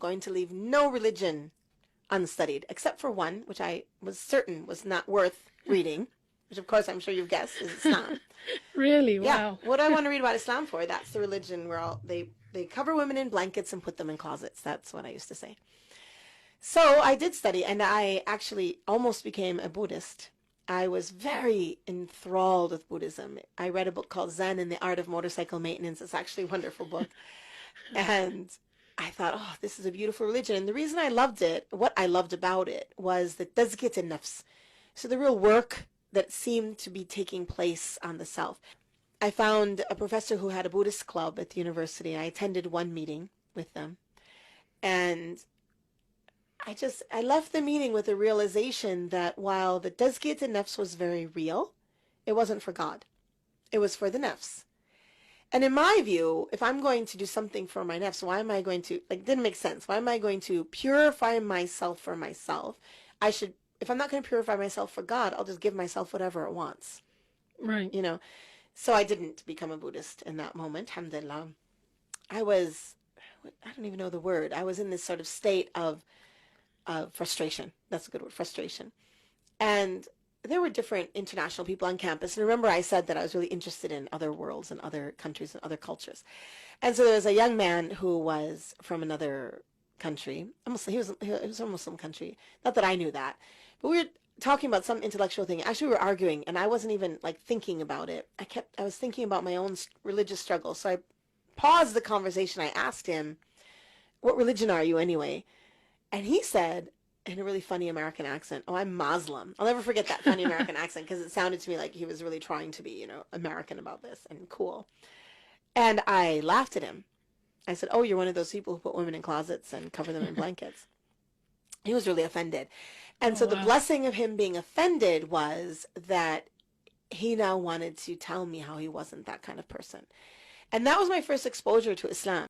going to leave no religion unstudied, except for one, which I was certain was not worth reading, which of course I'm sure you've guessed is Islam. Really? Yeah. Wow. What do I want to read about Islam for? That's the religion where they cover women in blankets and put them in closets. That's what I used to say. So I did study, and I actually almost became a Buddhist. I was very enthralled with Buddhism. I read a book called Zen and the Art of Motorcycle Maintenance. It's actually a wonderful book. And I thought, oh, this is a beautiful religion. And the reason I loved it, what I loved about it, was the Tazkiyat nafs. So the real work that seemed to be taking place on the self. I found a professor who had a Buddhist club at the university. I attended one meeting with them. And I left the meeting with a realization that while the Tazkiyat nafs was very real, it wasn't for God. It was for the nafs. And in my view, if I'm going to do something for my nafs, why am I going to, like, didn't make sense. Why am I going to purify myself for myself? If I'm not going to purify myself for God, I'll just give myself whatever it wants. Right. You know? So I didn't become a Buddhist in that moment, alhamdulillah. I don't even know the word. I was in this sort of state of frustration. That's a good word, frustration. And there were different international people on campus. And remember I said that I was really interested in other worlds and other countries and other cultures. And so there was a young man who was from another country. He was from a Muslim country. Not that I knew that. But we were talking about some intellectual thing. Actually, we were arguing, and I wasn't even like thinking about it. I was thinking about my own religious struggle. So I paused the conversation. I asked him, what religion are you anyway? And he said, in a really funny American accent, oh, I'm Muslim. I'll never forget that funny American accent because it sounded to me like he was really trying to be, American about this and cool. And I laughed at him. I said, oh, you're one of those people who put women in closets and cover them in blankets. He was really offended. And so the blessing of him being offended was that he now wanted to tell me how he wasn't that kind of person. And that was my first exposure to Islam.